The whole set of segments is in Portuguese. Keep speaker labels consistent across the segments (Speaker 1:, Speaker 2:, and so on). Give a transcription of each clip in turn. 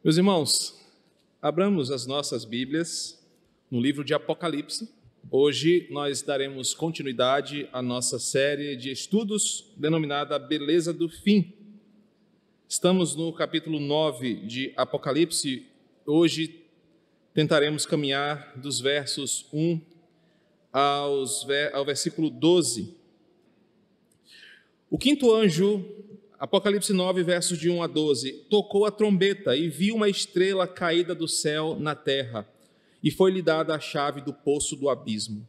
Speaker 1: Meus irmãos, abramos as nossas Bíblias no livro de Apocalipse. Hoje nós daremos continuidade à nossa série de estudos denominada Beleza do Fim. Estamos no capítulo 9 de Apocalipse. Hoje tentaremos caminhar dos versos 1 ao versículo 12. O quinto anjo, Apocalipse 9, versos de 1 a 12, tocou a trombeta e viu uma estrela caída do céu na terra, e foi-lhe dada a chave do poço do abismo.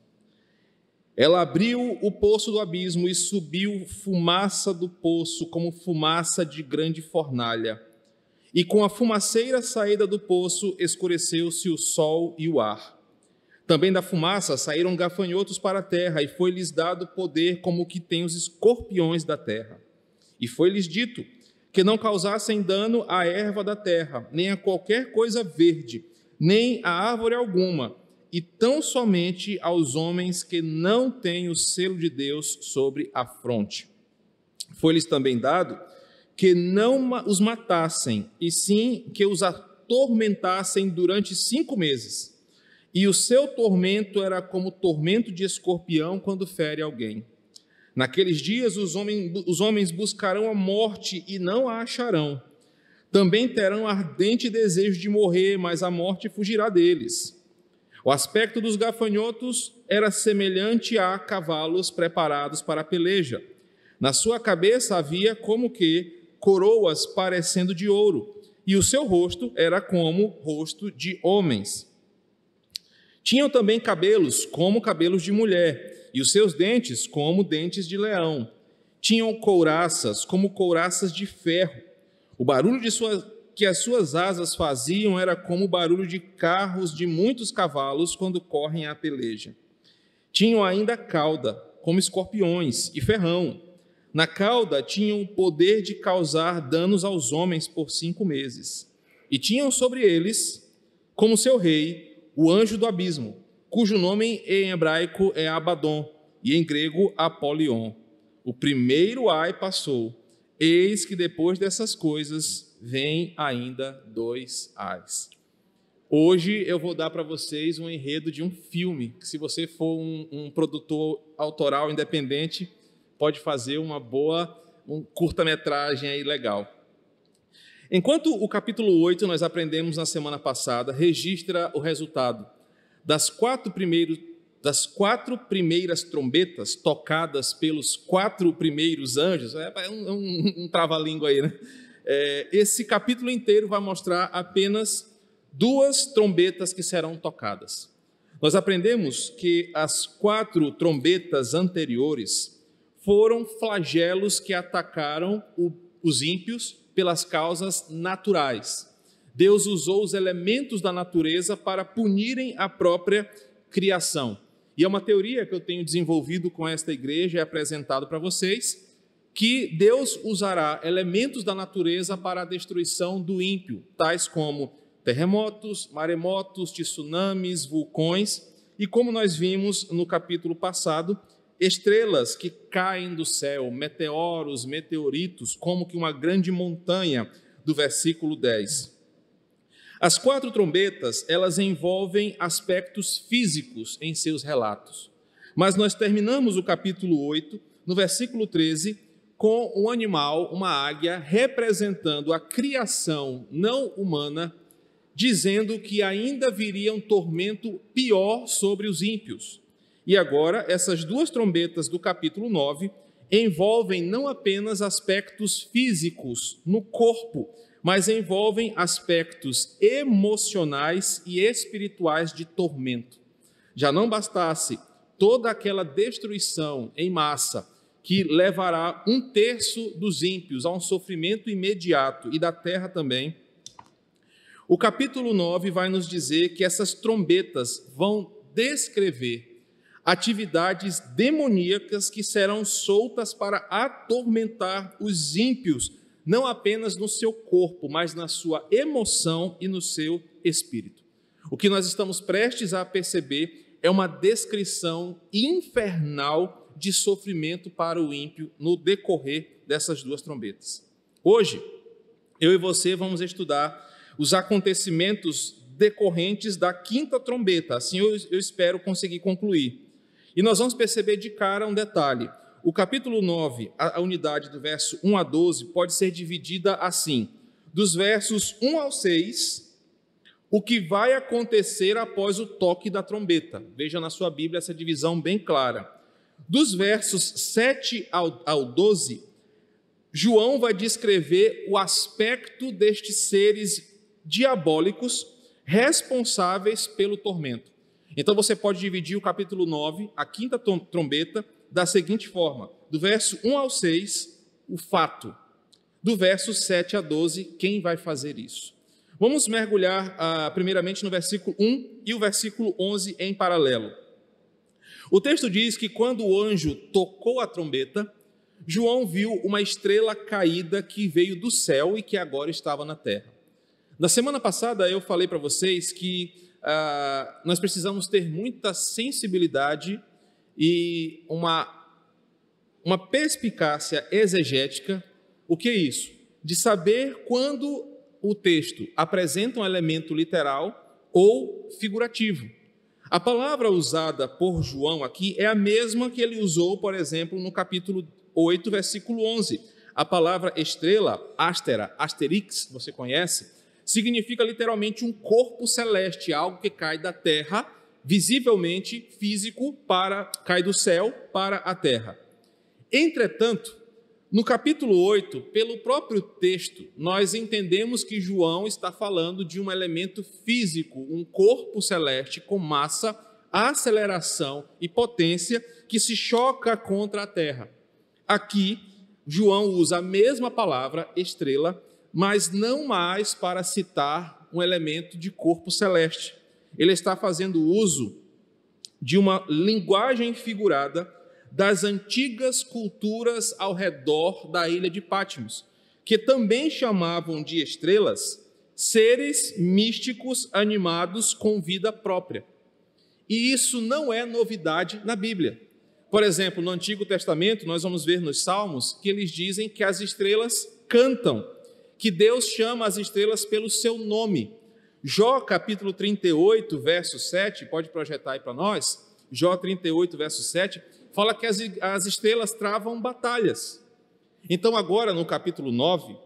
Speaker 1: Ela abriu o poço do abismo e subiu fumaça do poço, como fumaça de grande fornalha. E com a fumaceira saída do poço, escureceu-se o sol e o ar. Também da fumaça saíram gafanhotos para a terra, e foi-lhes dado poder como o que tem os escorpiões da terra. E foi-lhes dito que não causassem dano à erva da terra, nem a qualquer coisa verde, nem a árvore alguma, e tão somente aos homens que não têm o selo de Deus sobre a fronte. Foi-lhes também dado que não os matassem, e sim que os atormentassem durante 5 meses. E o seu tormento era como o tormento de escorpião quando fere alguém. Naqueles dias os homens buscarão a morte e não a acharão. Também terão ardente desejo de morrer, mas a morte fugirá deles. O aspecto dos gafanhotos era semelhante a cavalos preparados para a peleja. Na sua cabeça havia como que coroas parecendo de ouro, e o seu rosto era como rosto de homens. Tinham também cabelos como cabelos de mulher, e os seus dentes como dentes de leão. Tinham couraças como couraças de ferro. O barulho que as suas asas faziam era como o barulho de carros de muitos cavalos quando correm à peleja. Tinham ainda cauda, como escorpiões, e ferrão. Na cauda tinham o poder de causar danos aos homens por 5 meses. E tinham sobre eles, como seu rei, o anjo do abismo, cujo nome em hebraico é Abaddon, e em grego Apolion. O primeiro ai passou, eis que depois dessas coisas vem ainda 2 ais. Hoje eu vou dar para vocês um enredo de um filme, que se você for um produtor autoral independente, pode fazer um curta-metragem aí legal. Enquanto o capítulo 8, nós aprendemos na semana passada, registra o resultado das 4 primeiras trombetas tocadas pelos 4 primeiros anjos. É um trava-língua aí, né? Esse capítulo inteiro vai mostrar apenas 2 trombetas que serão tocadas. Nós aprendemos que as 4 trombetas anteriores foram flagelos que atacaram os ímpios pelas causas naturais. Deus usou os elementos da natureza para punirem a própria criação. E é uma teoria que eu tenho desenvolvido com esta igreja e apresentado para vocês, que Deus usará elementos da natureza para a destruição do ímpio, tais como terremotos, maremotos, tsunamis, vulcões, e como nós vimos no capítulo passado, estrelas que caem do céu, meteoros, meteoritos, como que uma grande montanha, do versículo 10. As 4 trombetas, elas envolvem aspectos físicos em seus relatos. Mas nós terminamos o capítulo 8, no versículo 13, com um animal, uma águia, representando a criação não humana, dizendo que ainda viria um tormento pior sobre os ímpios. E agora, essas 2 trombetas do capítulo 9 envolvem não apenas aspectos físicos no corpo, mas envolvem aspectos emocionais e espirituais de tormento. Já não bastasse toda aquela destruição em massa que levará 1/3 dos ímpios a um sofrimento imediato e da terra também, o capítulo 9 vai nos dizer que essas trombetas vão descrever atividades demoníacas que serão soltas para atormentar os ímpios, não apenas no seu corpo, mas na sua emoção e no seu espírito. O que nós estamos prestes a perceber é uma descrição infernal de sofrimento para o ímpio no decorrer dessas 2 trombetas. Hoje, eu e você vamos estudar os acontecimentos decorrentes da quinta trombeta. Assim eu espero conseguir concluir. E nós vamos perceber de cara um detalhe. O capítulo 9, a unidade do verso 1 a 12, pode ser dividida assim. Dos versos 1 ao 6, o que vai acontecer após o toque da trombeta. Veja na sua Bíblia essa divisão bem clara. Dos versos 7 ao 12, João vai descrever o aspecto destes seres diabólicos responsáveis pelo tormento. Então você pode dividir o capítulo 9, a quinta trombeta, da seguinte forma: do verso 1 ao 6, o fato; do verso 7 a 12, quem vai fazer isso. Vamos mergulhar primeiramente no versículo 1 e o versículo 11 em paralelo. O texto diz que quando o anjo tocou a trombeta, João viu uma estrela caída que veio do céu e que agora estava na terra. Na semana passada eu falei para vocês que nós precisamos ter muita sensibilidade e uma perspicácia exegética. O que é isso? De saber quando o texto apresenta um elemento literal ou figurativo. A palavra usada por João aqui é a mesma que ele usou, por exemplo, no capítulo 8, versículo 11. A palavra estrela, astera, asterix, você conhece, significa literalmente um corpo celeste, algo que cai da terra, visivelmente físico, cai do céu para a terra. Entretanto, no capítulo 8, pelo próprio texto, nós entendemos que João está falando de um elemento físico, um corpo celeste com massa, aceleração e potência que se choca contra a terra. Aqui, João usa a mesma palavra, estrela, mas não mais para citar um elemento de corpo celeste. Ele está fazendo uso de uma linguagem figurada das antigas culturas ao redor da ilha de Patmos, que também chamavam de estrelas seres místicos animados com vida própria. E isso não é novidade na Bíblia. Por exemplo, no Antigo Testamento, nós vamos ver nos Salmos que eles dizem que as estrelas cantam, que Deus chama as estrelas pelo seu nome. Jó, capítulo 38, verso 7, pode projetar aí para nós? Jó 38, verso 7, fala que as estrelas travam batalhas. Então agora, no capítulo 9,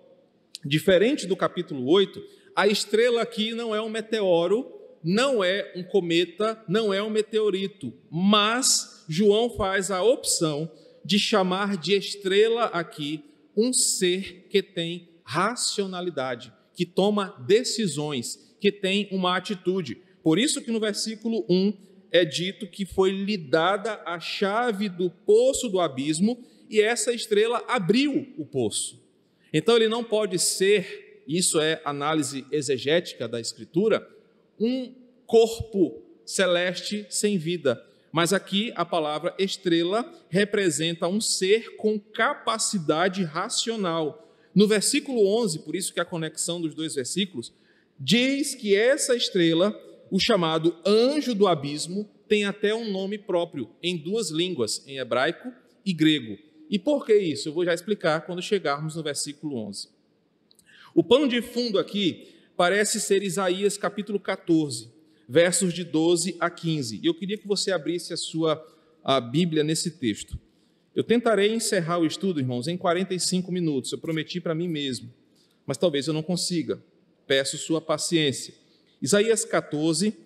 Speaker 1: diferente do capítulo 8, a estrela aqui não é um meteoro, não é um cometa, não é um meteorito, mas João faz a opção de chamar de estrela aqui um ser que tem racionalidade, que toma decisões, que tem uma atitude. Por isso que no versículo 1 é dito que foi lhe dada a chave do poço do abismo e essa estrela abriu o poço. Então ele não pode ser, isso é análise exegética da Escritura, um corpo celeste sem vida. Mas aqui a palavra estrela representa um ser com capacidade racional. No versículo 11, por isso que a conexão dos dois versículos, diz que essa estrela, o chamado anjo do abismo, tem até um nome próprio em duas línguas, em hebraico e grego. E por que isso? Eu vou já explicar quando chegarmos no versículo 11. O pano de fundo aqui parece ser Isaías capítulo 14, versos de 12 a 15. E eu queria que você abrisse a Bíblia nesse texto. Eu tentarei encerrar o estudo, irmãos, em 45 minutos. Eu prometi para mim mesmo, mas talvez eu não consiga. Peço sua paciência. Isaías 14,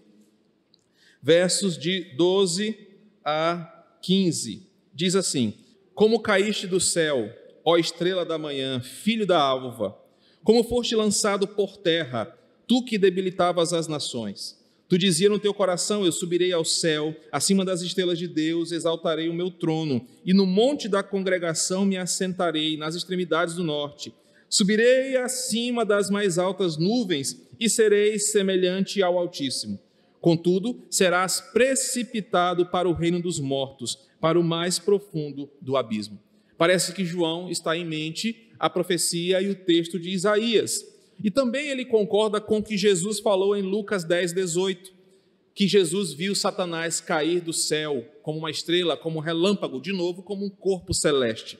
Speaker 1: versos de 12 a 15. Diz assim: Como caíste do céu, ó estrela da manhã, filho da alva, como foste lançado por terra, tu que debilitavas as nações. Tu dizias no teu coração: eu subirei ao céu, acima das estrelas de Deus, exaltarei o meu trono, e no monte da congregação me assentarei, nas extremidades do norte. Subirei acima das mais altas nuvens e serei semelhante ao Altíssimo. Contudo, serás precipitado para o reino dos mortos, para o mais profundo do abismo. Parece que João está em mente a profecia e o texto de Isaías. E também ele concorda com o que Jesus falou em Lucas 10, 18, que Jesus viu Satanás cair do céu como uma estrela, como um relâmpago, de novo como um corpo celeste.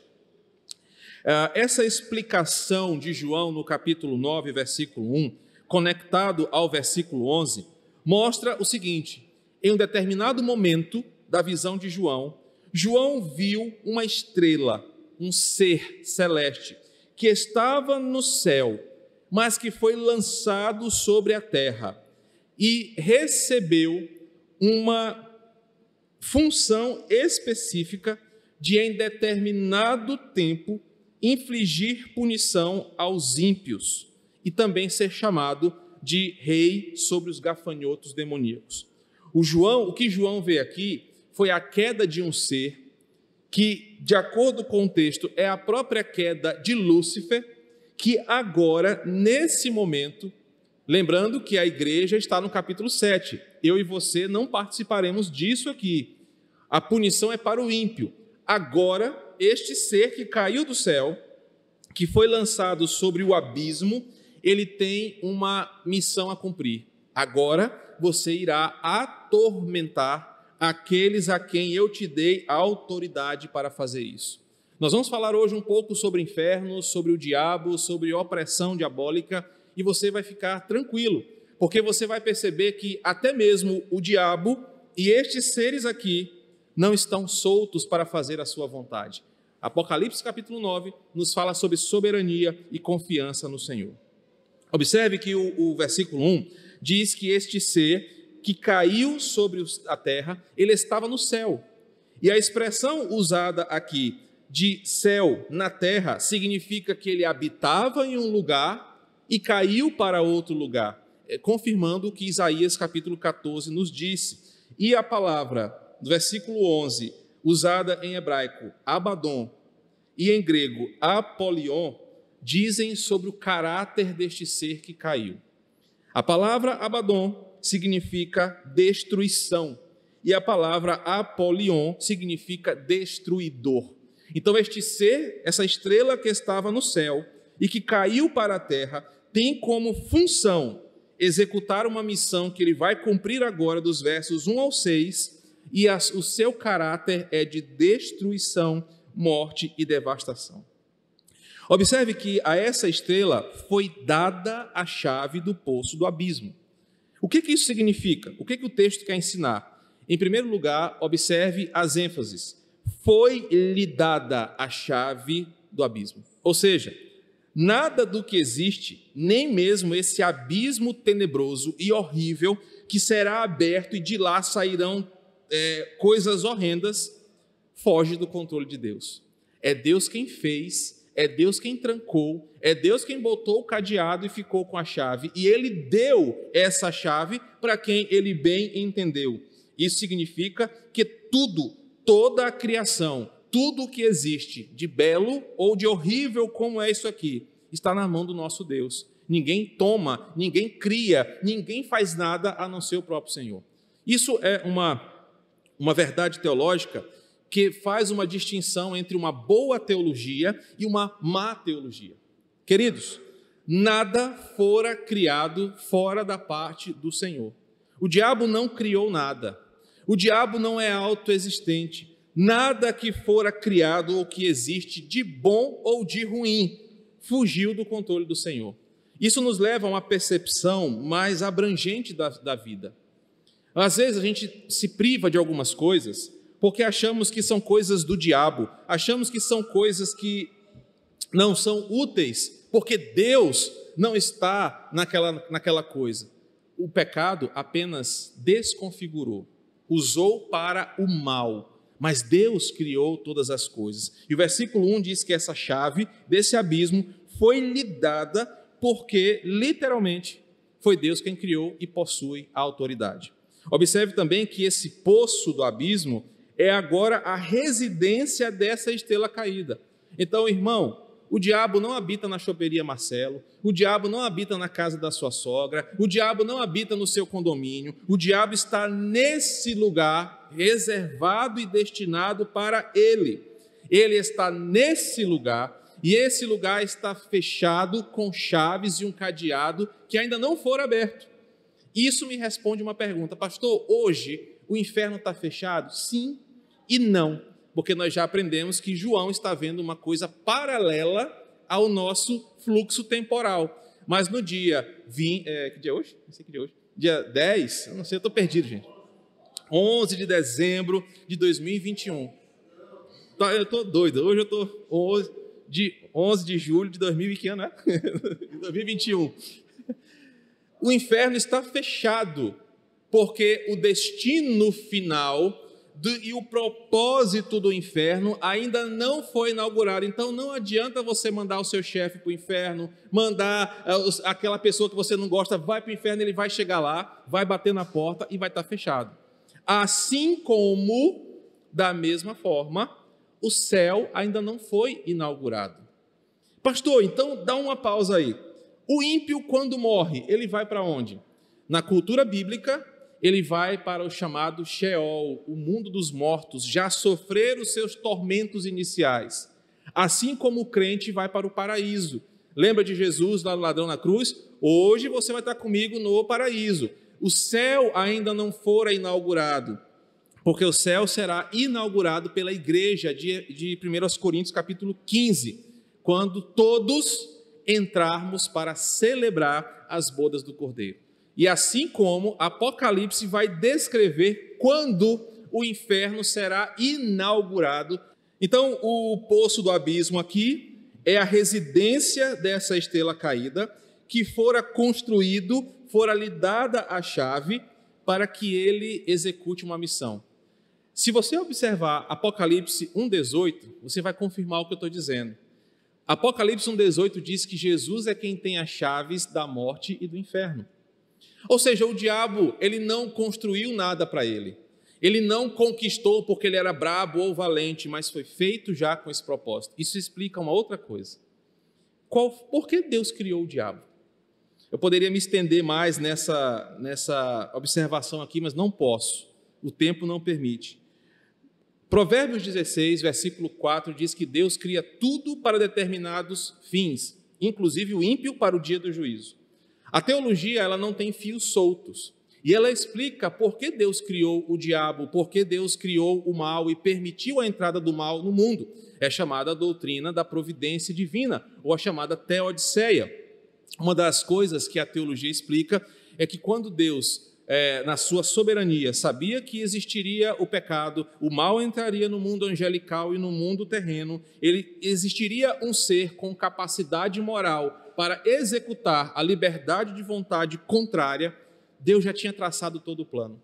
Speaker 1: Essa explicação de João no capítulo 9, versículo 1, conectado ao versículo 11, mostra o seguinte: em um determinado momento da visão de João, João viu uma estrela, um ser celeste, que estava no céu, mas que foi lançado sobre a terra e recebeu uma função específica de, em determinado tempo, infligir punição aos ímpios e também ser chamado de rei sobre os gafanhotos demoníacos. O que João vê aqui foi a queda de um ser que, de acordo com o texto, é a própria queda de Lúcifer, que agora, nesse momento, lembrando que a igreja está no capítulo 7, eu e você não participaremos disso aqui. A punição é para o ímpio. Agora, este ser que caiu do céu, que foi lançado sobre o abismo, ele tem uma missão a cumprir. Agora, você irá atormentar aqueles a quem eu te dei a autoridade para fazer isso. Nós vamos falar hoje um pouco sobre o inferno, sobre o diabo, sobre opressão diabólica, e você vai ficar tranquilo, porque você vai perceber que até mesmo o diabo e estes seres aqui não estão soltos para fazer a sua vontade. Apocalipse capítulo 9 nos fala sobre soberania e confiança no Senhor. Observe que o versículo 1 diz que este ser que caiu sobre a terra, ele estava no céu. E a expressão usada aqui de céu na terra significa que ele habitava em um lugar e caiu para outro lugar, confirmando o que Isaías capítulo 14 nos disse. E a palavra do versículo 11, usada em hebraico, Abaddon, e em grego, Apolion, dizem sobre o caráter deste ser que caiu. A palavra Abaddon significa destruição, e a palavra Apolion significa destruidor. Então este ser, essa estrela que estava no céu e que caiu para a terra, tem como função executar uma missão que ele vai cumprir agora dos versos 1 ao 6, e o seu caráter é de destruição, morte e devastação. Observe que a essa estrela foi dada a chave do poço do abismo. O que isso significa? O que o texto quer ensinar? Em primeiro lugar, observe as ênfases. Foi-lhe dada a chave do abismo. Ou seja, nada do que existe, nem mesmo esse abismo tenebroso e horrível que será aberto e de lá sairão coisas horrendas, foge do controle de Deus. É Deus quem fez, é Deus quem trancou, é Deus quem botou o cadeado e ficou com a chave, e Ele deu essa chave para quem Ele bem entendeu. Isso significa que toda a criação, tudo o que existe de belo ou de horrível como é isso aqui, está na mão do nosso Deus. Ninguém toma, ninguém cria, ninguém faz nada a não ser o próprio Senhor. Isso é uma verdade teológica que faz uma distinção entre uma boa teologia e uma má teologia. Queridos, nada fora criado fora da parte do Senhor. O diabo não criou nada. O diabo não é autoexistente. Nada que fora criado ou que existe de bom ou de ruim fugiu do controle do Senhor. Isso nos leva a uma percepção mais abrangente da vida. Às vezes a gente se priva de algumas coisas porque achamos que são coisas do diabo, achamos que são coisas que não são úteis, porque Deus não está naquela coisa. O pecado apenas desconfigurou, usou para o mal, mas Deus criou todas as coisas. E o versículo 1 diz que essa chave desse abismo foi lhe dada porque, literalmente, foi Deus quem criou e possui a autoridade. Observe também que esse poço do abismo é agora a residência dessa estrela caída. Então, irmão, o diabo não habita na choperia Marcelo, o diabo não habita na casa da sua sogra, o diabo não habita no seu condomínio, o diabo está nesse lugar reservado e destinado para ele. Ele está nesse lugar e esse lugar está fechado com chaves e um cadeado que ainda não for aberto. Isso me responde uma pergunta: pastor, hoje o inferno está fechado? Sim e não, porque nós já aprendemos que João está vendo uma coisa paralela ao nosso fluxo temporal. Mas no dia 20, que dia é hoje? Não sei que dia é hoje. Dia 10, eu não sei, eu estou perdido, gente. 11 de dezembro de 2021. Eu estou doido, hoje eu estou 11 de julho de 2021, né? 2021. O inferno está fechado, porque o destino final e o propósito do inferno ainda não foi inaugurado. Então não adianta você mandar o seu chefe para o inferno, mandar aquela pessoa que você não gosta, vai para o inferno, ele vai chegar lá, vai bater na porta e vai estar fechado. Assim como, da mesma forma, o céu ainda não foi inaugurado. Pastor, então dá uma pausa aí. O ímpio, quando morre, ele vai para onde? Na cultura bíblica, ele vai para o chamado Sheol, o mundo dos mortos, já sofrer os seus tormentos iniciais. Assim como o crente vai para o paraíso. Lembra de Jesus, lá no ladrão na cruz? Hoje você vai estar comigo no paraíso. O céu ainda não fora inaugurado, porque o céu será inaugurado pela igreja de 1 Coríntios capítulo 15, quando todos entrarmos para celebrar as bodas do Cordeiro. E assim como Apocalipse vai descrever quando o inferno será inaugurado. Então, o poço do abismo aqui é a residência dessa estrela caída, que fora construído, fora lhe dada a chave para que ele execute uma missão. Se você observar Apocalipse 1,18, você vai confirmar o que eu estou dizendo. Apocalipse 1,18 diz que Jesus é quem tem as chaves da morte e do inferno. Ou seja, o diabo, ele não construiu nada para ele. Ele não conquistou porque ele era brabo ou valente, mas foi feito já com esse propósito. Isso explica uma outra coisa. Por que Deus criou o diabo? Eu poderia me estender mais nessa observação aqui, mas não posso. O tempo não permite. Provérbios 16, versículo 4, diz que Deus cria tudo para determinados fins, inclusive o ímpio para o dia do juízo. A teologia, ela não tem fios soltos, e ela explica por que Deus criou o diabo, por que Deus criou o mal e permitiu a entrada do mal no mundo. É chamada a doutrina da providência divina, ou a chamada teodiceia. Uma das coisas que a teologia explica é que quando Deus, na sua soberania, sabia que existiria o pecado, o mal entraria no mundo angelical e no mundo terreno, existiria um ser com capacidade moral para executar a liberdade de vontade contrária. Deus já tinha traçado todo o plano.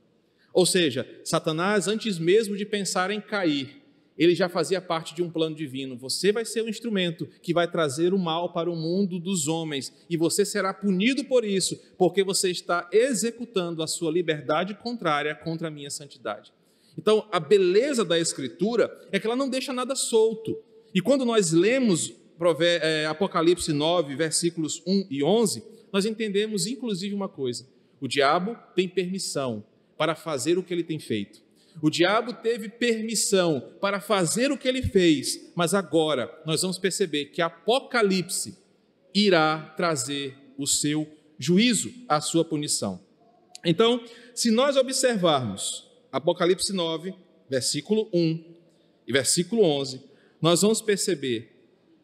Speaker 1: Ou seja, Satanás, antes mesmo de pensar em cair, ele já fazia parte de um plano divino. Você vai ser o instrumento que vai trazer o mal para o mundo dos homens, e você será punido por isso, porque você está executando a sua liberdade contrária contra a minha santidade. Então, a beleza da Escritura é que ela não deixa nada solto. E quando nós lemos Apocalipse 9, versículos 1 e 11, nós entendemos inclusive uma coisa: o diabo tem permissão para fazer o que ele tem feito. O diabo teve permissão para fazer o que ele fez, mas agora nós vamos perceber que Apocalipse irá trazer o seu juízo, a sua punição. Então, se nós observarmos Apocalipse 9, versículo 1 e versículo 11, nós vamos perceber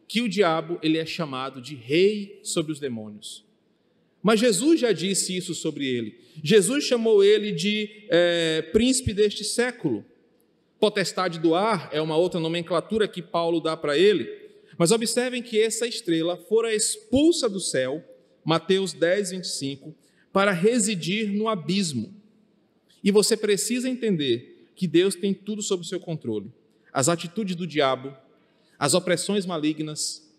Speaker 1: que o diabo, ele é chamado de rei sobre os demônios. Mas Jesus já disse isso sobre ele. Jesus chamou ele de príncipe deste século. Potestade do ar é uma outra nomenclatura que Paulo dá para ele. Mas observem que essa estrela fora expulsa do céu, Mateus 10, 25, para residir no abismo. E você precisa entender que Deus tem tudo sob o seu controle. As atitudes do diabo, as opressões malignas,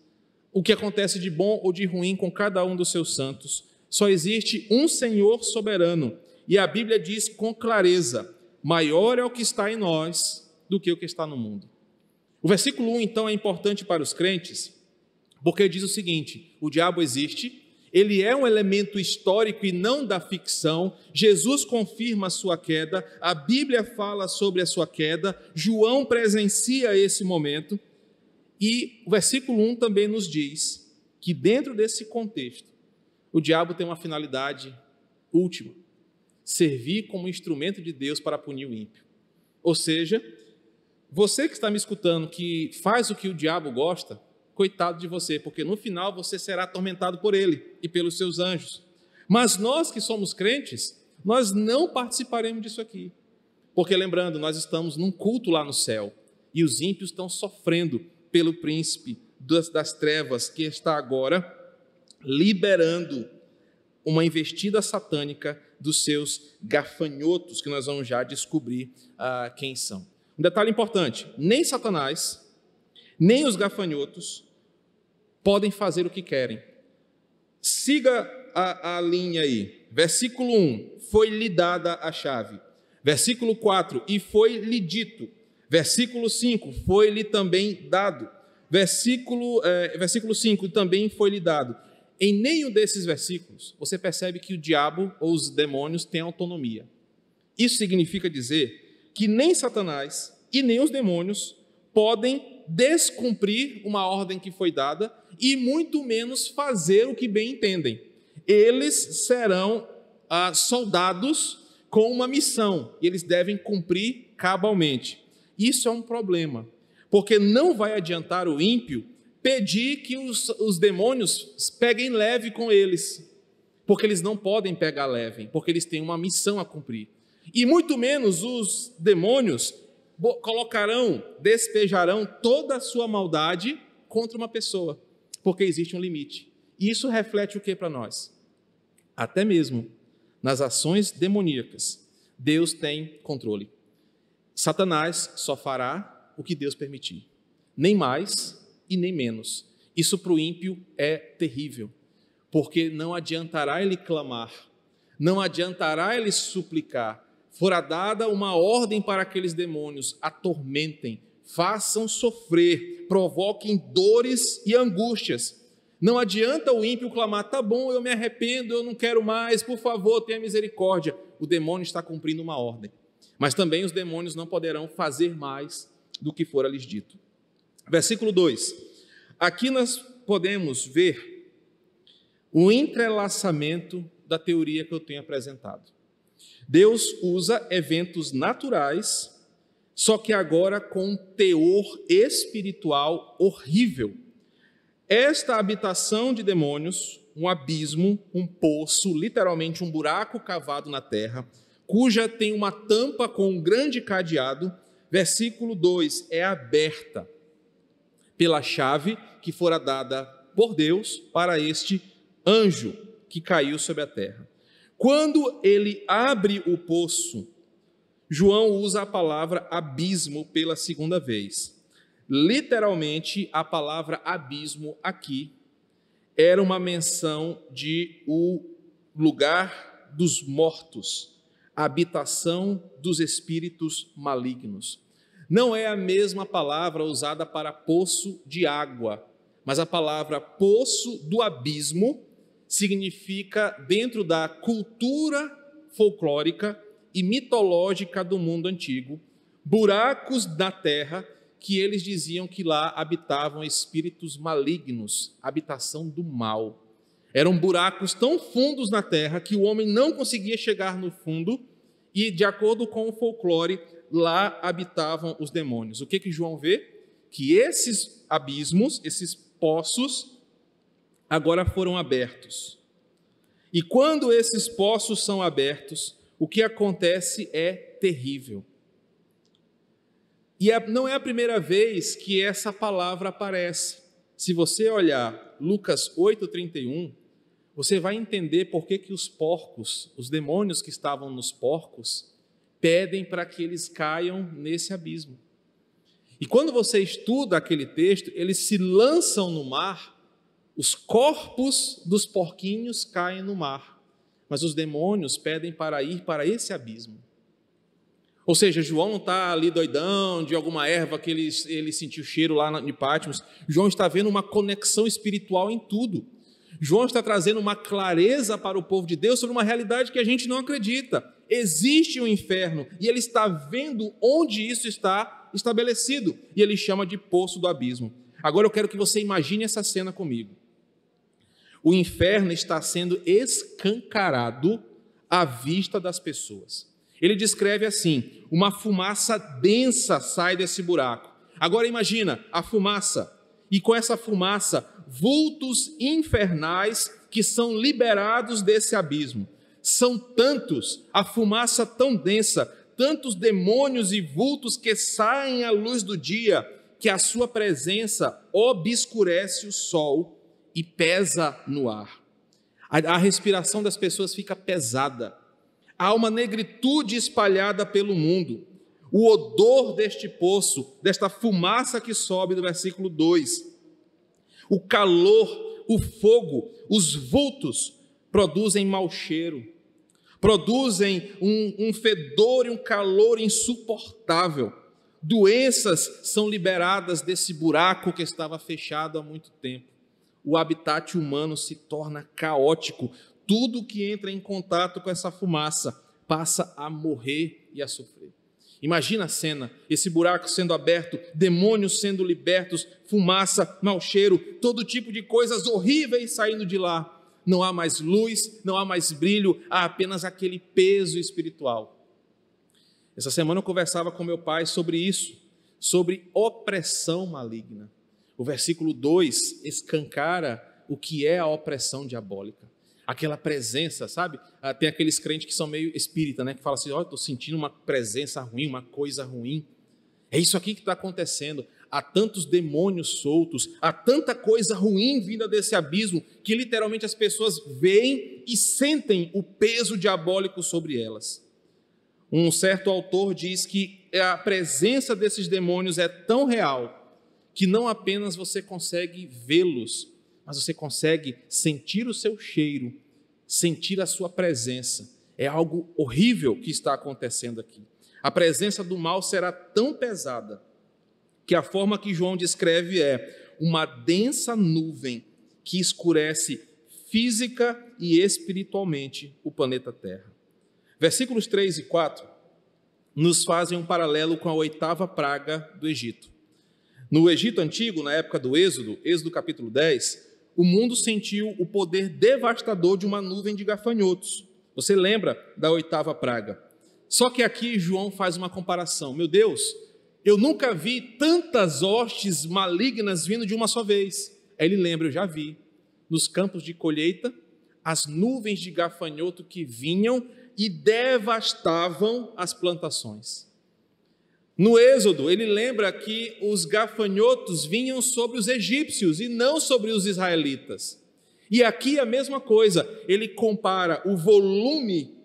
Speaker 1: o que acontece de bom ou de ruim com cada um dos seus santos. Só existe um Senhor soberano, e a Bíblia diz com clareza: maior é o que está em nós do que o que está no mundo. O versículo 1, então, é importante para os crentes, porque diz o seguinte: o diabo existe, ele é um elemento histórico e não da ficção. Jesus confirma a sua queda, a Bíblia fala sobre a sua queda, João presencia esse momento. E o versículo 1 também nos diz que dentro desse contexto, o diabo tem uma finalidade última: servir como instrumento de Deus para punir o ímpio. Ou seja, você que está me escutando, que faz o que o diabo gosta, coitado de você, porque no final você será atormentado por ele e pelos seus anjos. Mas nós que somos crentes, nós não participaremos disso aqui. Porque lembrando, nós estamos num culto lá no céu e os ímpios estão sofrendo pelo príncipe das trevas que está agora liberando uma investida satânica dos seus gafanhotos, que nós vamos já descobrir quem são. Um detalhe importante, nem Satanás, nem os gafanhotos podem fazer o que querem. Siga a linha aí. Versículo 1, foi-lhe dada a chave. Versículo 4, e foi-lhe dito. Versículo 5, foi-lhe também dado. Versículo 5, também foi-lhe dado. Em nenhum desses versículos, você percebe que o diabo ou os demônios têm autonomia. Isso significa dizer que nem Satanás e nem os demônios podem descumprir uma ordem que foi dada e muito menos fazer o que bem entendem. Eles serão soldados com uma missão e eles devem cumprir cabalmente. Isso é um problema, porque não vai adiantar o ímpio pedir que os demônios peguem leve com eles, porque eles não podem pegar leve, porque eles têm uma missão a cumprir. E muito menos os demônios despejarão toda a sua maldade contra uma pessoa, porque existe um limite. E isso reflete o que para nós? Até mesmo nas ações demoníacas, Deus tem controle. Satanás só fará o que Deus permitir, nem mais e nem menos. Isso para o ímpio é terrível, porque não adiantará ele clamar, não adiantará ele suplicar. Fora dada uma ordem para aqueles demônios: atormentem, façam sofrer, provoquem dores e angústias. Não adianta o ímpio clamar: tá bom, eu me arrependo, eu não quero mais, por favor, tenha misericórdia. O demônio está cumprindo uma ordem. Mas também os demônios não poderão fazer mais do que fora lhes dito. Versículo 2. Aqui nós podemos ver o entrelaçamento da teoria que eu tenho apresentado. Deus usa eventos naturais, só que agora com um teor espiritual horrível. Esta habitação de demônios, um abismo, um poço, literalmente um buraco cavado na terra, cuja tem uma tampa com um grande cadeado, versículo 2, é aberta pela chave que fora dada por Deus para este anjo que caiu sobre a terra. Quando ele abre o poço, João usa a palavra abismo pela segunda vez. Literalmente, a palavra abismo aqui era uma menção de o lugar dos mortos, a habitação dos espíritos malignos. Não é a mesma palavra usada para poço de água, mas a palavra poço do abismo significa, dentro da cultura folclórica e mitológica do mundo antigo, buracos da terra que eles diziam que lá habitavam espíritos malignos, habitação do mal. Eram buracos tão fundos na terra que o homem não conseguia chegar no fundo e, de acordo com o folclore, lá habitavam os demônios. O que João vê? Que esses abismos, esses poços, agora foram abertos. E quando esses poços são abertos, o que acontece é terrível. E não é a primeira vez que essa palavra aparece. Se você olhar Lucas 8:31, você vai entender por que os porcos, os demônios que estavam nos porcos, pedem para que eles caiam nesse abismo. E quando você estuda aquele texto, eles se lançam no mar, os corpos dos porquinhos caem no mar, mas os demônios pedem para ir para esse abismo. Ou seja, João não está ali doidão de alguma erva que ele sentiu cheiro lá em Patmos. João está vendo uma conexão espiritual em tudo. João está trazendo uma clareza para o povo de Deus sobre uma realidade que a gente não acredita. Existe um inferno e ele está vendo onde isso está estabelecido. E ele chama de poço do abismo. Agora eu quero que você imagine essa cena comigo. O inferno está sendo escancarado à vista das pessoas. Ele descreve assim: uma fumaça densa sai desse buraco. Agora imagina a fumaça e com essa fumaça, vultos infernais que são liberados desse abismo. São tantos, a fumaça tão densa, tantos demônios e vultos que saem à luz do dia, que a sua presença obscurece o sol e pesa no ar. A respiração das pessoas fica pesada. Há uma negritude espalhada pelo mundo. O odor deste poço, desta fumaça que sobe do versículo 2, o calor, o fogo, os vultos produzem mau cheiro, produzem um fedor e um calor insuportável. Doenças são liberadas desse buraco que estava fechado há muito tempo. O habitat humano se torna caótico. Tudo que entra em contato com essa fumaça passa a morrer e a sofrer. Imagina a cena, esse buraco sendo aberto, demônios sendo libertos, fumaça, mau cheiro, todo tipo de coisas horríveis saindo de lá. Não há mais luz, não há mais brilho, há apenas aquele peso espiritual. Essa semana eu conversava com meu pai sobre isso, sobre opressão maligna. O versículo 2 escancara o que é a opressão diabólica. Aquela presença, sabe? Tem aqueles crentes que são meio espírita, né? Que falam assim, estou sentindo uma presença ruim, uma coisa ruim. É isso aqui que está acontecendo. Há tantos demônios soltos, há tanta coisa ruim vinda desse abismo, que literalmente as pessoas veem e sentem o peso diabólico sobre elas. Um certo autor diz que a presença desses demônios é tão real, que não apenas você consegue vê-los, mas você consegue sentir o seu cheiro, sentir a sua presença. É algo horrível que está acontecendo aqui. A presença do mal será tão pesada que a forma que João descreve é uma densa nuvem que escurece física e espiritualmente o planeta Terra. Versículos 3 e 4 nos fazem um paralelo com a 8ª praga do Egito. No Egito antigo, na época do Êxodo capítulo 10, o mundo sentiu o poder devastador de uma nuvem de gafanhotos. Você lembra da 8ª praga? Só que aqui João faz uma comparação. Meu Deus, eu nunca vi tantas hostes malignas vindo de uma só vez. Aí ele lembra, eu já vi, nos campos de colheita, as nuvens de gafanhoto que vinham e devastavam as plantações. No Êxodo, ele lembra que os gafanhotos vinham sobre os egípcios e não sobre os israelitas. E aqui a mesma coisa, ele compara o volume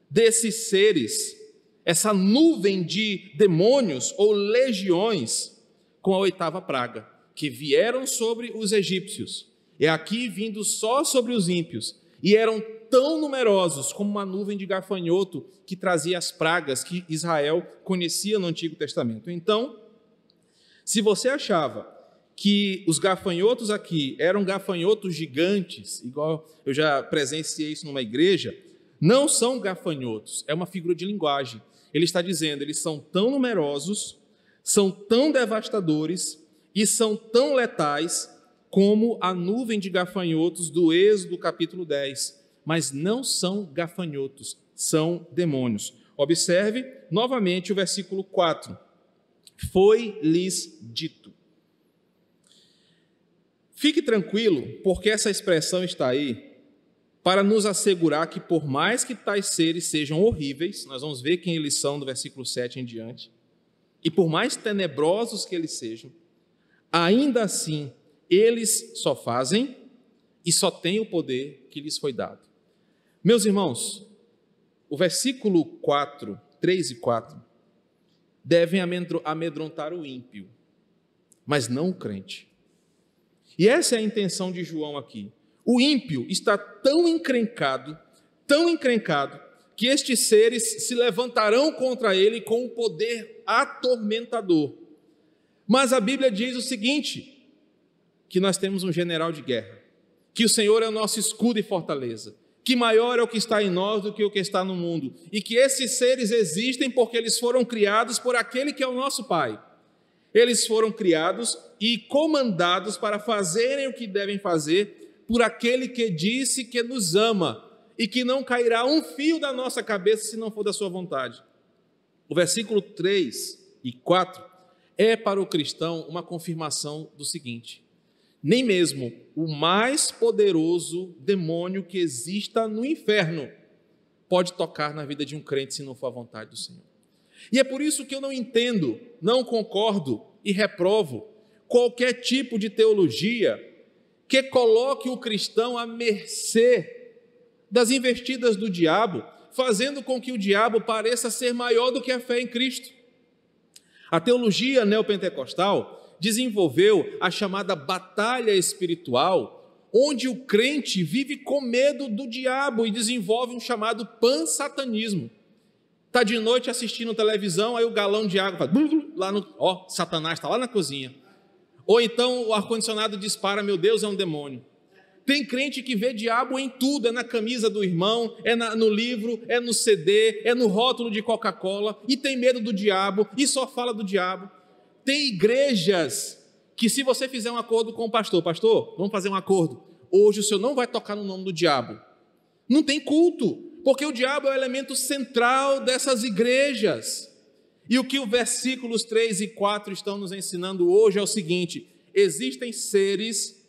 Speaker 1: desses seres, essa nuvem de demônios ou legiões, com a 8ª praga, que vieram sobre os egípcios, e aqui vindo só sobre os ímpios, e eram tão numerosos como uma nuvem de gafanhoto que trazia as pragas que Israel conhecia no Antigo Testamento. Então, se você achava que os gafanhotos aqui eram gafanhotos gigantes, igual eu já presenciei isso numa igreja, não são gafanhotos, é uma figura de linguagem. Ele está dizendo, eles são tão numerosos, são tão devastadores e são tão letais como a nuvem de gafanhotos do Êxodo capítulo 10, mas não são gafanhotos, são demônios. Observe novamente o versículo 4. Foi-lhes dito. Fique tranquilo, porque essa expressão está aí para nos assegurar que por mais que tais seres sejam horríveis, nós vamos ver quem eles são do versículo 7 em diante, e por mais tenebrosos que eles sejam, ainda assim eles só fazem e só têm o poder que lhes foi dado. Meus irmãos, o versículo 4, 3 e 4, devem amedrontar o ímpio, mas não o crente. E essa é a intenção de João aqui. O ímpio está tão encrencado, que estes seres se levantarão contra ele com um poder atormentador. Mas a Bíblia diz o seguinte, que nós temos um general de guerra, que o Senhor é o nosso escudo e fortaleza, que maior é o que está em nós do que o que está no mundo, e que esses seres existem porque eles foram criados por aquele que é o nosso Pai. Eles foram criados e comandados para fazerem o que devem fazer por aquele que disse que nos ama e que não cairá um fio da nossa cabeça se não for da sua vontade. O versículo 3 e 4 é para o cristão uma confirmação do seguinte: nem mesmo o mais poderoso demônio que exista no inferno pode tocar na vida de um crente se não for a vontade do Senhor. E é por isso que eu não entendo, não concordo e reprovo qualquer tipo de teologia que coloque o cristão à mercê das investidas do diabo, fazendo com que o diabo pareça ser maior do que a fé em Cristo. A teologia neopentecostal desenvolveu a chamada batalha espiritual, onde o crente vive com medo do diabo e desenvolve um chamado pansatanismo. Está de noite assistindo televisão, aí o galão de água faz lá no... Satanás está lá na cozinha. Ou então o ar-condicionado dispara, meu Deus, é um demônio. Tem crente que vê diabo em tudo, é na camisa do irmão, no livro, é no CD, é no rótulo de Coca-Cola, e tem medo do diabo, e só fala do diabo. Tem igrejas que se você fizer um acordo com o pastor, vamos fazer um acordo, hoje o senhor não vai tocar no nome do diabo. Não tem culto, porque o diabo é o elemento central dessas igrejas. E o que os versículos 3 e 4 estão nos ensinando hoje é o seguinte: existem seres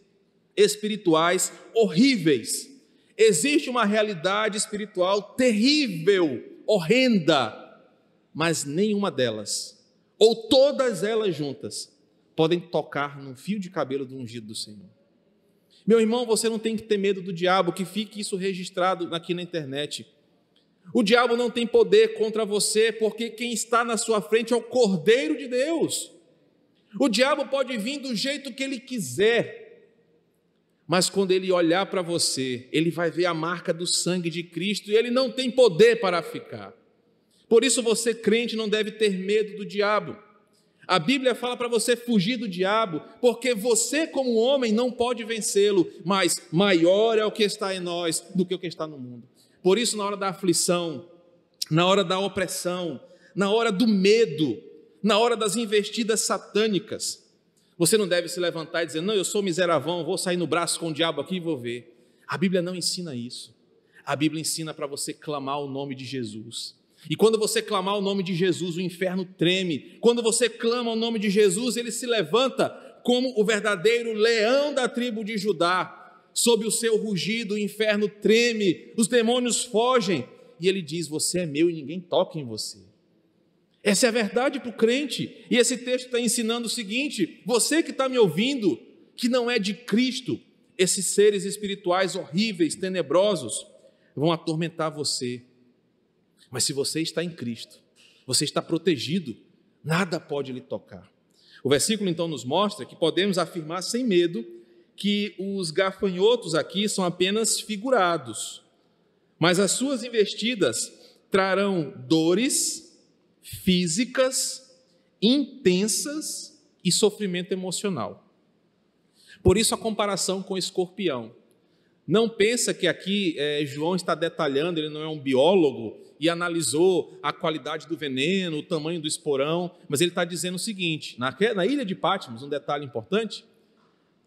Speaker 1: espirituais horríveis, existe uma realidade espiritual terrível, horrenda, mas nenhuma delas, ou todas elas juntas, podem tocar no fio de cabelo do ungido do Senhor. Meu irmão, você não tem que ter medo do diabo, que fique isso registrado aqui na internet. O diabo não tem poder contra você, porque quem está na sua frente é o Cordeiro de Deus. O diabo pode vir do jeito que ele quiser, mas quando ele olhar para você, ele vai ver a marca do sangue de Cristo e ele não tem poder para ficar. Por isso você, crente, não deve ter medo do diabo. A Bíblia fala para você fugir do diabo, porque você, como homem, não pode vencê-lo, mas maior é o que está em nós do que o que está no mundo. Por isso, na hora da aflição, na hora da opressão, na hora do medo, na hora das investidas satânicas, você não deve se levantar e dizer, não, eu sou miseravão, vou sair no braço com o diabo aqui e vou ver. A Bíblia não ensina isso. A Bíblia ensina para você clamar o nome de Jesus. E quando você clamar o nome de Jesus, o inferno treme. Quando você clama o nome de Jesus, ele se levanta como o verdadeiro leão da tribo de Judá. Sob o seu rugido, o inferno treme, os demônios fogem. E ele diz, você é meu e ninguém toca em você. Essa é a verdade para o crente. E esse texto está ensinando o seguinte, você que está me ouvindo, que não é de Cristo, esses seres espirituais horríveis, tenebrosos, vão atormentar você. Mas se você está em Cristo, você está protegido, nada pode lhe tocar. O versículo então nos mostra que podemos afirmar sem medo que os gafanhotos aqui são apenas figurados, mas as suas investidas trarão dores físicas, intensas e sofrimento emocional. Por isso a comparação com o escorpião. Não pensa que aqui João está detalhando, ele não é um biólogo e analisou a qualidade do veneno, o tamanho do esporão, mas ele está dizendo o seguinte, na ilha de Patmos, um detalhe importante,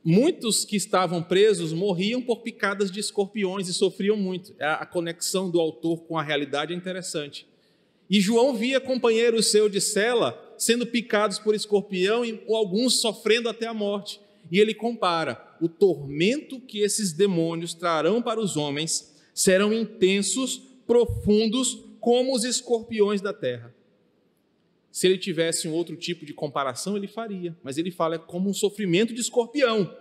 Speaker 1: muitos que estavam presos morriam por picadas de escorpiões e sofriam muito. A conexão do autor com a realidade é interessante. E João via companheiros seus de cela sendo picados por escorpião e alguns sofrendo até a morte. E ele compara o tormento que esses demônios trarão para os homens serão intensos, profundos, como os escorpiões da terra. Se ele tivesse um outro tipo de comparação, ele faria, mas ele fala como um sofrimento de escorpião.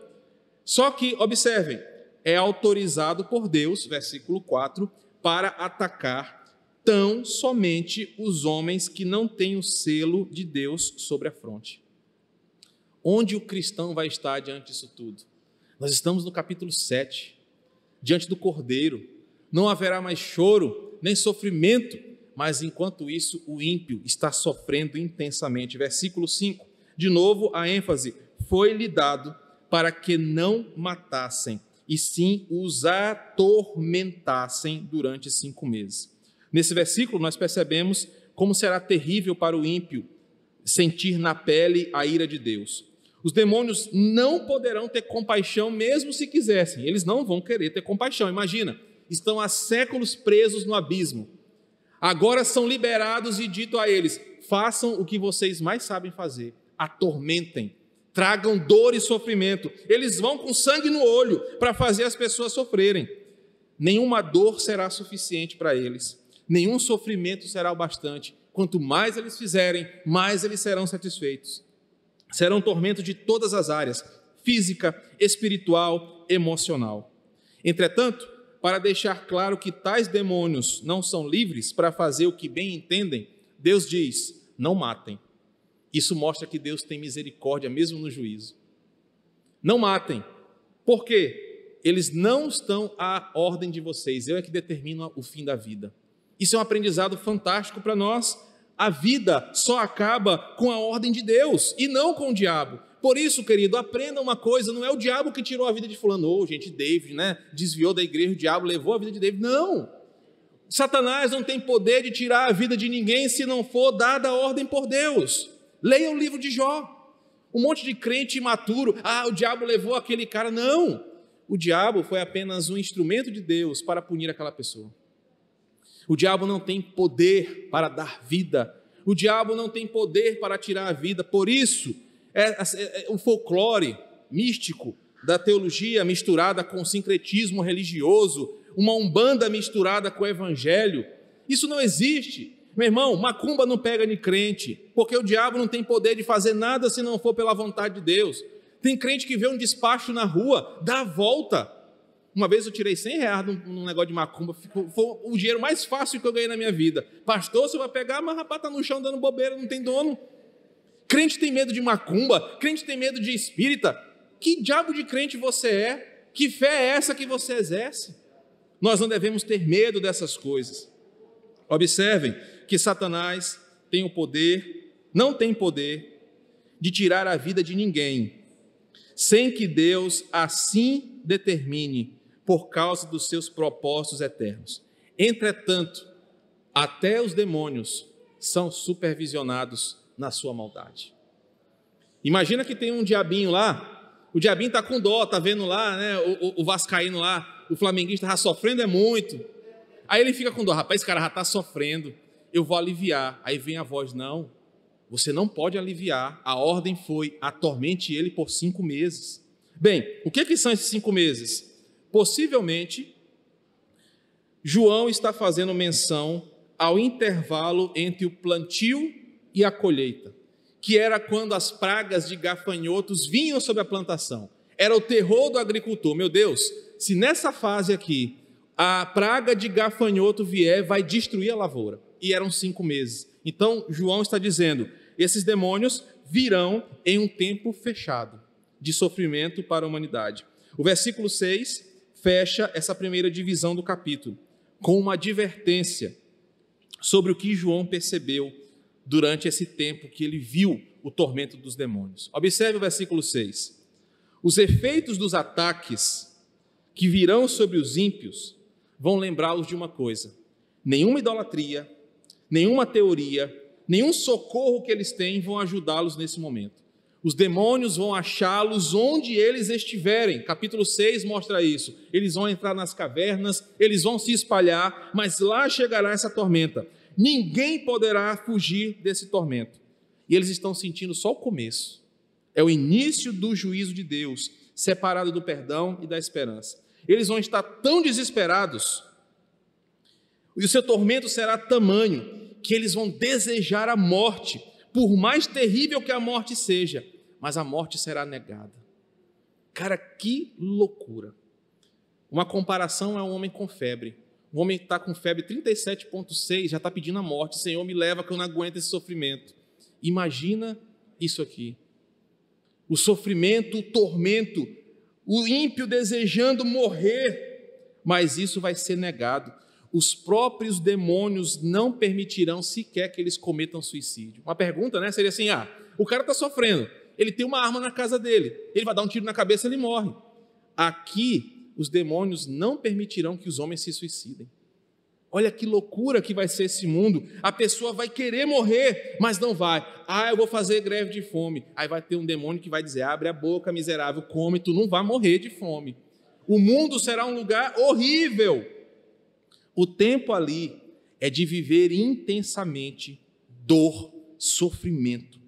Speaker 1: Só que, observem, é autorizado por Deus, versículo 4, para atacar tão somente os homens que não têm o selo de Deus sobre a fronte. Onde o cristão vai estar diante disso tudo? Nós estamos no capítulo 7, diante do Cordeiro. Não haverá mais choro, nem sofrimento, mas enquanto isso o ímpio está sofrendo intensamente. Versículo 5, de novo a ênfase, foi-lhe dado para que não matassem, e sim os atormentassem durante 5 meses. Nesse versículo nós percebemos como será terrível para o ímpio sentir na pele a ira de Deus. Os demônios não poderão ter compaixão mesmo se quisessem, eles não vão querer ter compaixão. Imagina, estão há séculos presos no abismo, agora são liberados e dito a eles, façam o que vocês mais sabem fazer, atormentem, tragam dor e sofrimento. Eles vão com sangue no olho para fazer as pessoas sofrerem. Nenhuma dor será suficiente para eles. Nenhum sofrimento será o bastante. Quanto mais eles fizerem, mais eles serão satisfeitos. Serão tormentos de todas as áreas, física, espiritual, emocional. Entretanto, para deixar claro que tais demônios não são livres para fazer o que bem entendem, Deus diz: não matem. Isso mostra que Deus tem misericórdia mesmo no juízo. Não matem. Por quê? Eles não estão à ordem de vocês. Eu é que determino o fim da vida. Isso é um aprendizado fantástico para nós. A vida só acaba com a ordem de Deus e não com o diabo. Por isso, querido, aprenda uma coisa: não é o diabo que tirou a vida de fulano. Gente, David, desviou da igreja, o diabo levou a vida de David. Não! Satanás não tem poder de tirar a vida de ninguém se não for dada a ordem por Deus. Leia o livro de Jó. Um monte de crente imaturo: o diabo levou aquele cara. Não! O diabo foi apenas um instrumento de Deus para punir aquela pessoa. O diabo não tem poder para dar vida. O diabo não tem poder para tirar a vida. Por isso, o folclore místico da teologia misturada com o sincretismo religioso, uma umbanda misturada com o evangelho, isso não existe. Meu irmão, macumba não pega de crente, porque o diabo não tem poder de fazer nada se não for pela vontade de Deus. Tem crente que vê um despacho na rua, dá a volta. Uma vez eu tirei R$100 num negócio de macumba, foi o dinheiro mais fácil que eu ganhei na minha vida. Pastor, você vai pegar, mas rapaz, está no chão dando bobeira, não tem dono. Crente tem medo de macumba, crente tem medo de espírita. Que diabo de crente você é? Que fé é essa que você exerce? Nós não devemos ter medo dessas coisas. Observem que Satanás não tem poder de tirar a vida de ninguém, sem que Deus assim determine, por causa dos seus propósitos eternos. Entretanto, até os demônios são supervisionados na sua maldade. Imagina que tem um diabinho lá, o diabinho está com dó, está vendo lá, o vascaíno lá, o flamenguista está sofrendo muito. Aí ele fica com dó: rapaz, esse cara já está sofrendo, eu vou aliviar. Aí vem a voz: não, você não pode aliviar, a ordem foi: atormente ele por 5 meses. Bem, o que são esses 5 meses? Possivelmente, João está fazendo menção ao intervalo entre o plantio e a colheita, que era quando as pragas de gafanhotos vinham sobre a plantação. Era o terror do agricultor: meu Deus, se nessa fase aqui a praga de gafanhoto vier, vai destruir a lavoura. E eram 5 meses. Então, João está dizendo: esses demônios virão em um tempo fechado de sofrimento para a humanidade. O versículo 6 fecha essa primeira divisão do capítulo com uma advertência sobre o que João percebeu durante esse tempo que ele viu o tormento dos demônios. Observe o versículo 6. Os efeitos dos ataques que virão sobre os ímpios vão lembrá-los de uma coisa: nenhuma idolatria, nenhuma teoria, nenhum socorro que eles têm vão ajudá-los nesse momento. Os demônios vão achá-los onde eles estiverem. Capítulo 6 mostra isso. Eles vão entrar nas cavernas, eles vão se espalhar, mas lá chegará essa tormenta. Ninguém poderá fugir desse tormento. E eles estão sentindo só o começo. É o início do juízo de Deus, separado do perdão e da esperança. Eles vão estar tão desesperados, e o seu tormento será tamanho, que eles vão desejar a morte, por mais terrível que a morte seja, mas a morte será negada. Cara, que loucura. Uma comparação é um homem com febre. O homem está com febre 37,6, já está pedindo a morte: Senhor, me leva que eu não aguento esse sofrimento. Imagina isso aqui. O sofrimento, o tormento, o ímpio desejando morrer, mas isso vai ser negado. Os próprios demônios não permitirão sequer que eles cometam suicídio. Uma pergunta, seria assim: o cara está sofrendo, ele tem uma arma na casa dele, ele vai dar um tiro na cabeça e ele morre. Aqui, os demônios não permitirão que os homens se suicidem. Olha que loucura que vai ser esse mundo. A pessoa vai querer morrer, mas não vai. Eu vou fazer greve de fome. Aí vai ter um demônio que vai dizer: abre a boca, miserável, come, tu não vai morrer de fome. O mundo será um lugar horrível. O tempo ali é de viver intensamente dor, sofrimento.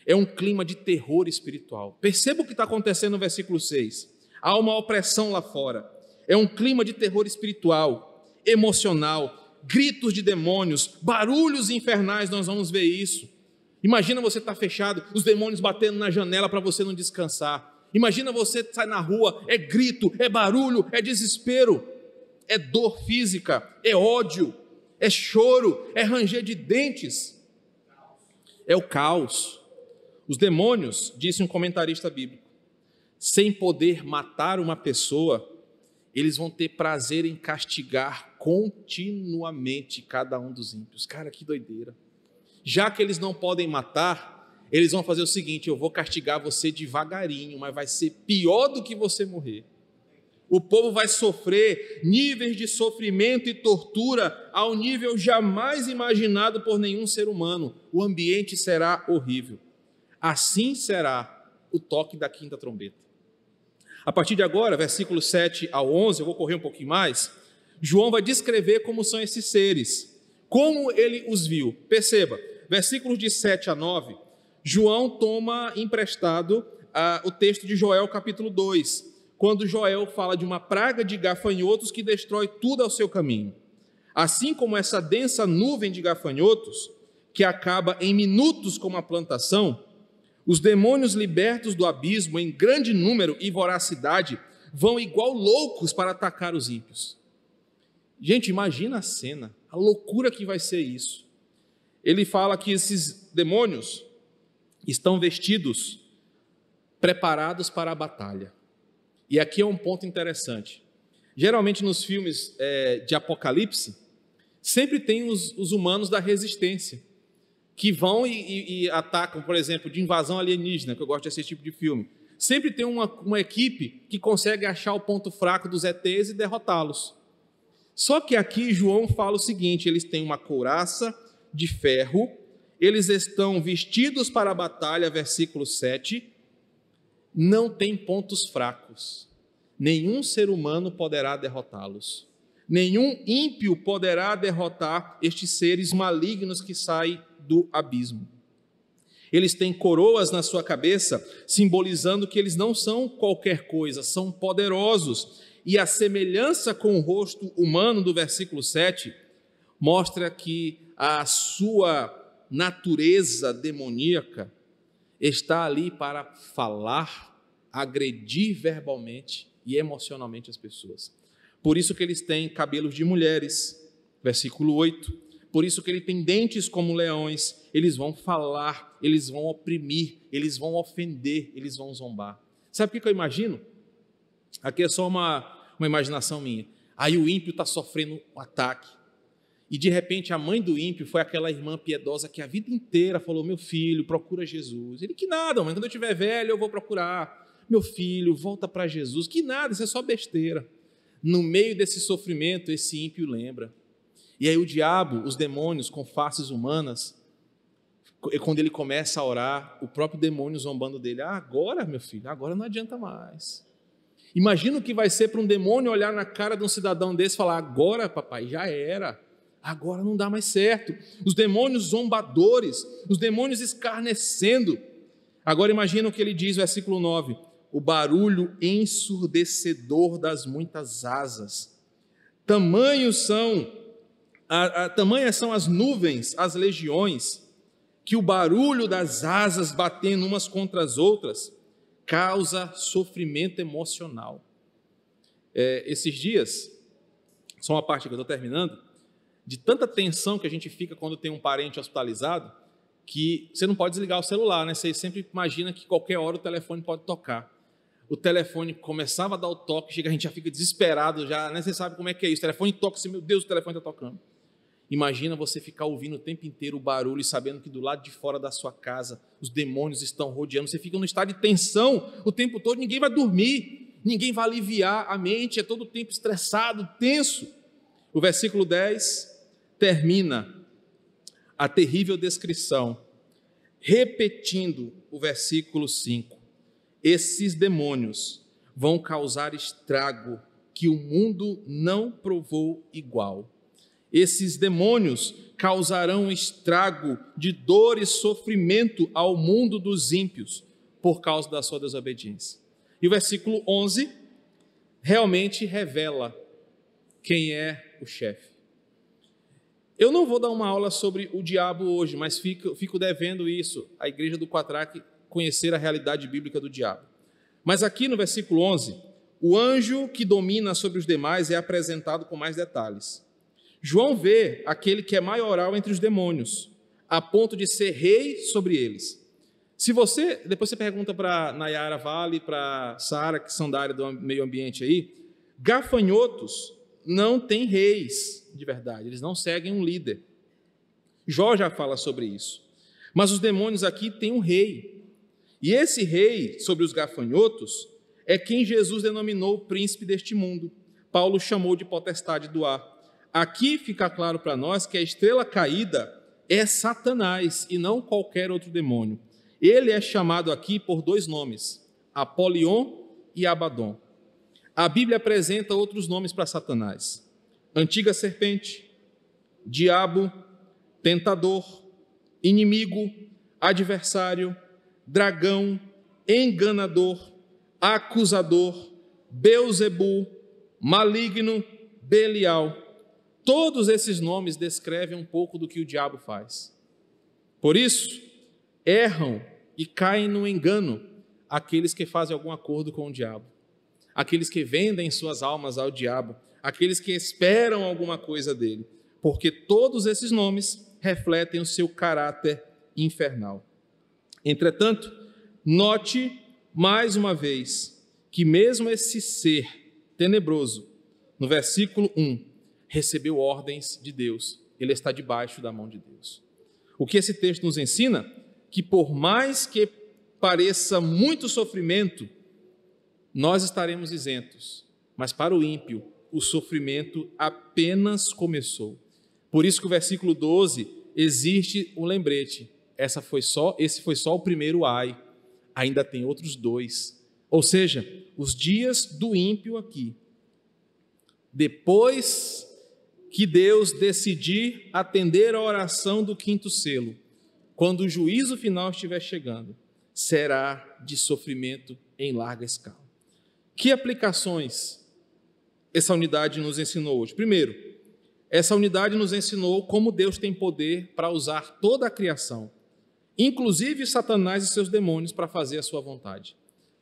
Speaker 1: É um clima de terror espiritual. Perceba o que está acontecendo no versículo 6. Há uma opressão lá fora. É um clima de terror espiritual, emocional, gritos de demônios, barulhos infernais, nós vamos ver isso. Imagina você estar fechado, os demônios batendo na janela para você não descansar. Imagina você sair na rua, é grito, é barulho, é desespero, é dor física, é ódio, é choro, é ranger de dentes. É o caos. Os demônios, disse um comentarista bíblico, sem poder matar uma pessoa, eles vão ter prazer em castigar continuamente cada um dos ímpios. Cara, que doideira. Já que eles não podem matar, eles vão fazer o seguinte: eu vou castigar você devagarinho, mas vai ser pior do que você morrer. O povo vai sofrer níveis de sofrimento e tortura ao nível jamais imaginado por nenhum ser humano. O ambiente será horrível. Assim será o toque da quinta trombeta. A partir de agora, versículos 7 ao 11, eu vou correr um pouquinho mais, João vai descrever como são esses seres, como ele os viu. Perceba, versículos de 7 a 9, João toma emprestado o texto de Joel capítulo 2, quando Joel fala de uma praga de gafanhotos que destrói tudo ao seu caminho. Assim como essa densa nuvem de gafanhotos, que acaba em minutos com uma plantação, os demônios libertos do abismo em grande número e voracidade vão igual loucos para atacar os ímpios. Gente, imagina a cena, a loucura que vai ser isso. Ele fala que esses demônios estão vestidos, preparados para a batalha. E aqui é um ponto interessante. Geralmente nos filmes de Apocalipse, sempre tem os humanos da resistência, que vão e atacam, por exemplo, de invasão alienígena, que eu gosto desse tipo de filme. Sempre tem uma equipe que consegue achar o ponto fraco dos ETs e derrotá-los. Só que aqui João fala o seguinte: eles têm uma couraça de ferro, eles estão vestidos para a batalha, versículo 7, não tem pontos fracos. Nenhum ser humano poderá derrotá-los. Nenhum ímpio poderá derrotar estes seres malignos que saem do abismo. Eles têm coroas na sua cabeça, simbolizando que eles não são qualquer coisa, são poderosos. E a semelhança com o rosto humano do versículo 7 mostra que a sua natureza demoníaca está ali para falar, agredir verbalmente e emocionalmente as pessoas. Por isso que eles têm cabelos de mulheres, versículo 8. Por isso que ele tem dentes como leões. Eles vão falar, eles vão oprimir, eles vão ofender, eles vão zombar. Sabe o que eu imagino? Aqui é só uma imaginação minha. Aí o ímpio está sofrendo um ataque. E de repente a mãe do ímpio foi aquela irmã piedosa que a vida inteira falou: meu filho, procura Jesus. Ele: que nada, mãe, quando eu estiver velho eu vou procurar. Meu filho, volta para Jesus. Que nada, isso é só besteira. No meio desse sofrimento, esse ímpio lembra. E aí o diabo, os demônios com faces humanas, quando ele começa a orar, o próprio demônio zombando dele: agora, meu filho, agora não adianta mais. Imagina o que vai ser para um demônio olhar na cara de um cidadão desse e falar: agora, papai, já era. Agora não dá mais certo. Os demônios zombadores, os demônios escarnecendo. Agora imagina o que ele diz, versículo 9: o barulho ensurdecedor das muitas asas. Tamanhas são as nuvens, as legiões, que o barulho das asas batendo umas contra as outras causa sofrimento emocional. Esses dias, só uma parte que eu estou terminando, de tanta tensão que a gente fica quando tem um parente hospitalizado, que você não pode desligar o celular, né? Você sempre imagina que qualquer hora o telefone pode tocar. O telefone começava a dar o toque, a gente já fica desesperado, já, né? Você sabe como é que é isso, o telefone toca, meu Deus, o telefone está tocando. Imagina você ficar ouvindo o tempo inteiro o barulho e sabendo que do lado de fora da sua casa os demônios estão rodeando, você fica num estado de tensão o tempo todo, ninguém vai dormir, ninguém vai aliviar a mente, é todo o tempo estressado, tenso. O versículo 10 termina a terrível descrição, repetindo o versículo 5. Esses demônios vão causar estrago que o mundo não provou igual. Esses demônios causarão um estrago de dor e sofrimento ao mundo dos ímpios por causa da sua desobediência. E o versículo 11 realmente revela quem é o chefe. Eu não vou dar uma aula sobre o diabo hoje, mas fico devendo isso à igreja do Quatraque conhecer a realidade bíblica do diabo. Mas aqui no versículo 11, o anjo que domina sobre os demais é apresentado com mais detalhes. João vê aquele que é maioral entre os demônios, a ponto de ser rei sobre eles. Depois você pergunta para Nayara Vale, para Sara, que são da área do meio ambiente aí, gafanhotos não têm reis de verdade, eles não seguem um líder. Jó já fala sobre isso. Mas os demônios aqui têm um rei. E esse rei sobre os gafanhotos é quem Jesus denominou o príncipe deste mundo. Paulo chamou de potestade do ar. Aqui fica claro para nós que a estrela caída é Satanás e não qualquer outro demônio. Ele é chamado aqui por dois nomes, Apolion e Abaddon. A Bíblia apresenta outros nomes para Satanás: antiga serpente, diabo, tentador, inimigo, adversário, dragão, enganador, acusador, Beelzebu, maligno, Belial. Todos esses nomes descrevem um pouco do que o diabo faz. Por isso, erram e caem no engano aqueles que fazem algum acordo com o diabo, aqueles que vendem suas almas ao diabo, aqueles que esperam alguma coisa dele, porque todos esses nomes refletem o seu caráter infernal. Entretanto, note mais uma vez que mesmo esse ser tenebroso, no versículo 1, recebeu ordens de Deus, ele está debaixo da mão de Deus. O que esse texto nos ensina? Que por mais que pareça muito sofrimento, nós estaremos isentos, mas para o ímpio, o sofrimento apenas começou. Por isso que o versículo 12 existe um lembrete: esse foi só o primeiro ai, ainda tem outros dois. Ou seja, os dias do ímpio aqui, depois que Deus decidir atender a oração do quinto selo, quando o juízo final estiver chegando, será de sofrimento em larga escala. Que aplicações essa unidade nos ensinou hoje? Primeiro, essa unidade nos ensinou como Deus tem poder para usar toda a criação, inclusive Satanás e seus demônios, para fazer a sua vontade.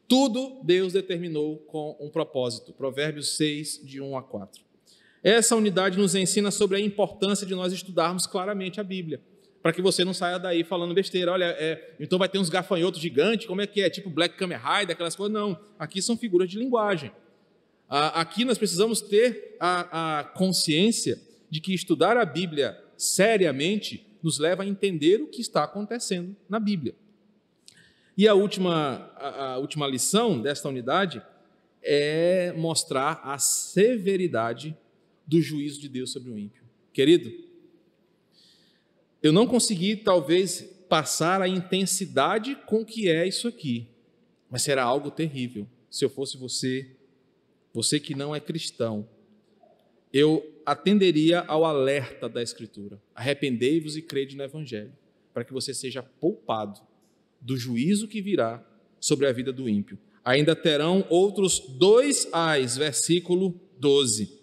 Speaker 1: Tudo Deus determinou com um propósito. Provérbios 6, de 1 a 4. Essa unidade nos ensina sobre a importância de nós estudarmos claramente a Bíblia, para que você não saia daí falando besteira. Olha, então vai ter uns gafanhotos gigantes, como é que é? Tipo Black Kamen Rider, aquelas coisas. Não, aqui são figuras de linguagem. Aqui nós precisamos ter a consciência de que estudar a Bíblia seriamente nos leva a entender o que está acontecendo na Bíblia. E a última lição desta unidade é mostrar a severidade do juízo de Deus sobre o ímpio. Querido, eu não consegui talvez passar a intensidade com que é isso aqui, mas será algo terrível se eu fosse você que não é cristão. Eu atenderia ao alerta da Escritura: arrependei-vos e crede no Evangelho, para que você seja poupado do juízo que virá sobre a vida do ímpio. Ainda terão outros 2 ais, versículo 12,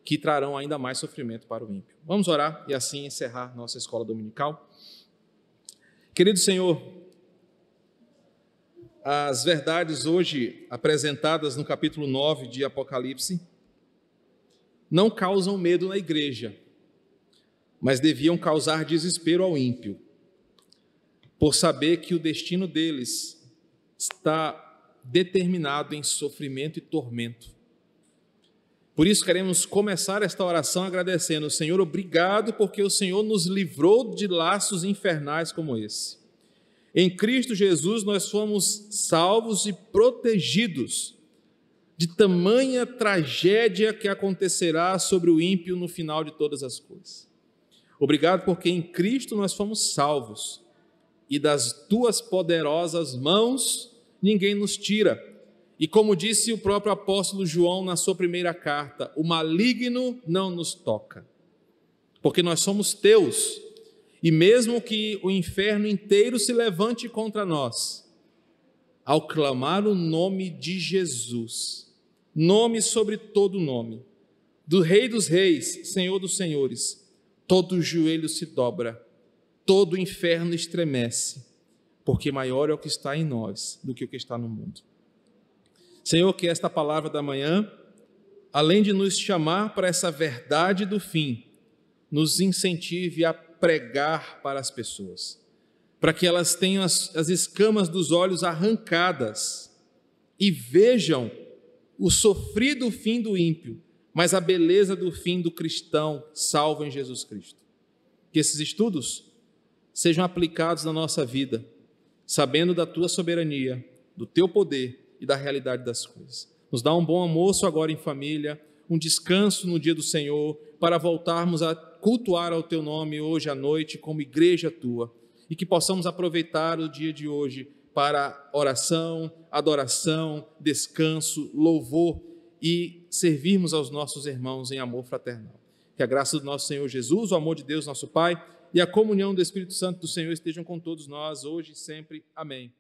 Speaker 1: que trarão ainda mais sofrimento para o ímpio. Vamos orar e assim encerrar nossa escola dominical. Querido Senhor, as verdades hoje apresentadas no capítulo 9 de Apocalipse não causam medo na igreja, mas deviam causar desespero ao ímpio, por saber que o destino deles está determinado em sofrimento e tormento. Por isso queremos começar esta oração agradecendo: Senhor, obrigado porque o Senhor nos livrou de laços infernais como esse. Em Cristo Jesus nós fomos salvos e protegidos de tamanha tragédia que acontecerá sobre o ímpio no final de todas as coisas. Obrigado porque em Cristo nós fomos salvos e das tuas poderosas mãos ninguém nos tira. E como disse o próprio apóstolo João na sua primeira carta, o maligno não nos toca. porque nós somos teus, e mesmo que o inferno inteiro se levante contra nós, ao clamar o nome de Jesus, nome sobre todo nome, do Rei dos Reis, Senhor dos Senhores, todo o joelho se dobra, todo o inferno estremece, porque maior é o que está em nós do que o que está no mundo. Senhor, que esta palavra da manhã, além de nos chamar para essa verdade do fim, nos incentive a pregar para as pessoas, para que elas tenham as escamas dos olhos arrancadas e vejam o sofrido fim do ímpio, mas a beleza do fim do cristão salvo em Jesus Cristo. Que esses estudos sejam aplicados na nossa vida, sabendo da tua soberania, do teu poder e da realidade das coisas. Nos dá um bom almoço agora em família, um descanso no dia do Senhor, para voltarmos a cultuar ao teu nome hoje à noite como igreja tua, e que possamos aproveitar o dia de hoje para oração, adoração, descanso, louvor e servirmos aos nossos irmãos em amor fraternal. Que a graça do nosso Senhor Jesus, o amor de Deus nosso Pai e a comunhão do Espírito Santo do Senhor estejam com todos nós hoje e sempre. Amém.